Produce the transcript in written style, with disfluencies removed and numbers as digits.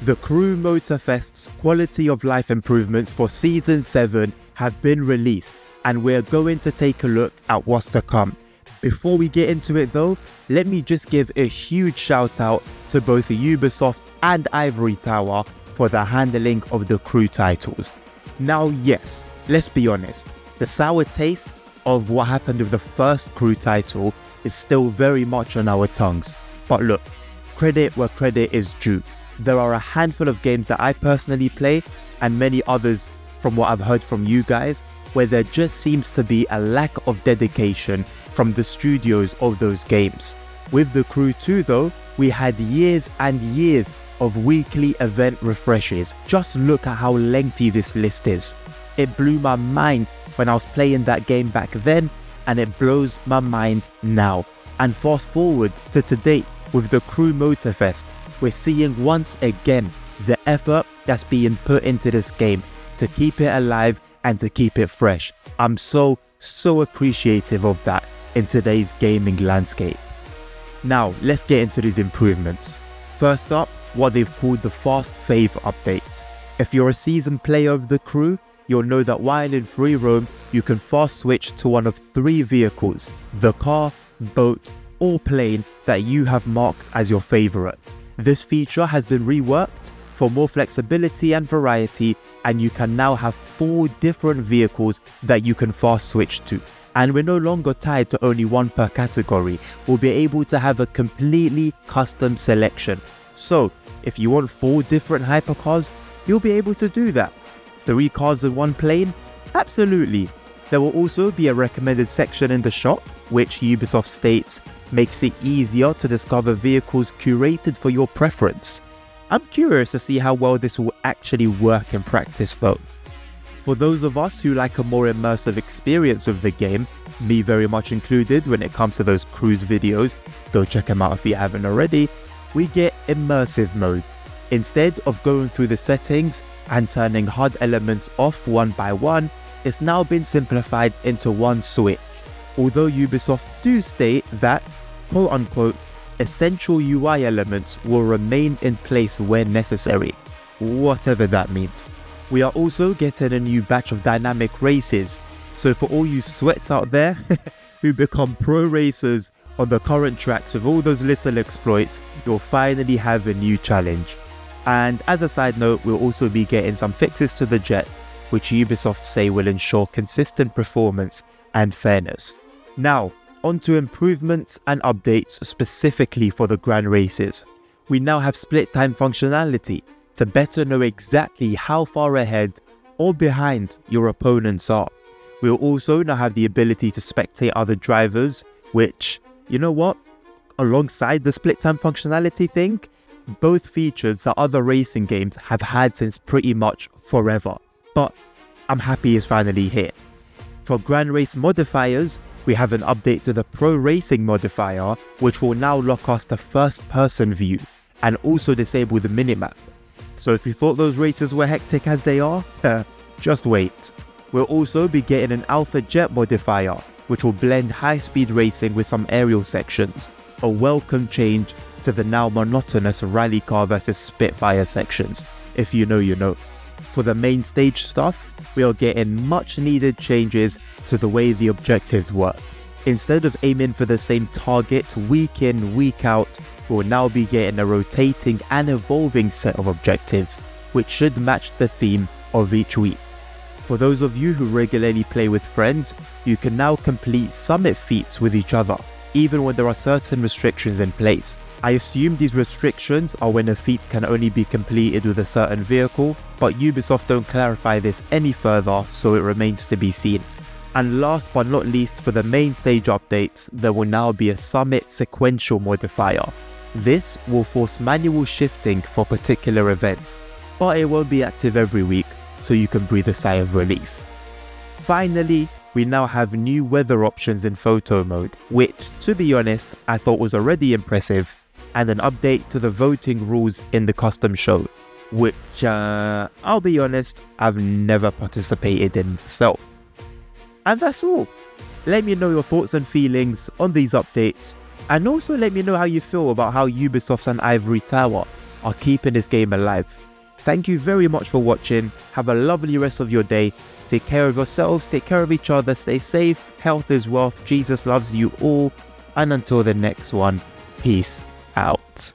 The Crew Motorfest's quality of life improvements for Season 7 have been released, and we're going to take a look at what's to come. Before we get into it though, let me just give a huge shout out to both Ubisoft and Ivory Tower for the handling of the Crew titles. Now yes, let's be honest, the sour taste of what happened with the first Crew title is still very much on our tongues. But look, credit where credit is due. There are a handful of games that I personally play, and many others from what I've heard from you guys, where there just seems to be a lack of dedication from the studios of those games. With the Crew 2 though, we had years and years of weekly event refreshes. Just look at how lengthy this list is. It blew my mind when I was playing that game back then, and it blows my mind now. And fast forward to today with the Crew Motorfest, we're seeing once again the effort that's being put into this game to keep it alive and to keep it fresh. I'm so appreciative of that in today's gaming landscape. Now let's get into these improvements. First up, what they've called the Fast Fave update. If you're a seasoned player of the Crew, you'll know that while in free roam, you can fast switch to one of 3 vehicles, the car, boat or plane that you have marked as your favorite. This feature has been reworked for more flexibility and variety, and you can now have 4 different vehicles that you can fast switch to. And we're no longer tied to only one per category. We'll be able to have a completely custom selection. So if you want 4 different hypercars, you'll be able to do that. 3 cars in one plane? Absolutely. There will also be a recommended section in the shop, which Ubisoft states makes it easier to discover vehicles curated for your preference. I'm curious to see how well this will actually work in practice though. For those of us who like a more immersive experience with the game, me very much included when it comes to those cruise videos, go check them out if you haven't already, we get immersive mode. Instead of going through the settings and turning HUD elements off one by one, it's now been simplified into one switch. Although Ubisoft do state that, quote unquote, essential UI elements will remain in place where necessary, whatever that means. We are also getting a new batch of dynamic races, so for all you sweats out there who become pro racers on the current tracks with all those little exploits, you'll finally have a new challenge. And as a side note, we'll also be getting some fixes to the jet, which Ubisoft say will ensure consistent performance and fairness. Now, on to improvements and updates specifically for the Grand Races. We now have split time functionality to better know exactly how far ahead or behind your opponents are. We'll also now have the ability to spectate other drivers, which, you know what, alongside the split time functionality thing, both features that other racing games have had since pretty much forever. But I'm happy it's finally here. For Grand Race modifiers, we have an update to the Pro Racing modifier, which will now lock us to first person view and also disable the minimap. So if you thought those races were hectic as they are, just wait. We'll also be getting an Alpha Jet modifier, which will blend high-speed racing with some aerial sections, a welcome change to the now monotonous rally car versus Spitfire sections. If you know, you know. For the main stage stuff, we are getting much needed changes to the way the objectives work. Instead of aiming for the same target week in, week out, we'll now be getting a rotating and evolving set of objectives, which should match the theme of each week. For those of you who regularly play with friends, you can now complete summit feats with each other, even when there are certain restrictions in place. I assume these restrictions are when a feat can only be completed with a certain vehicle, but Ubisoft don't clarify this any further, so it remains to be seen. And last but not least, for the main stage updates, there will now be a summit sequential modifier. This will force manual shifting for particular events, but it won't be active every week, so you can breathe a sigh of relief. Finally, we now have new weather options in photo mode, which, to be honest, I thought was already impressive, and an update to the voting rules in the custom show, which, I'll be honest, I've never participated in myself. And that's all. Let me know your thoughts and feelings on these updates, and also let me know how you feel about how Ubisoft and Ivory Tower are keeping this game alive. Thank you very much for watching. Have a lovely rest of your day. Take care of yourselves, take care of each other, stay safe. Health is wealth. Jesus loves you all. And until the next one, peace out.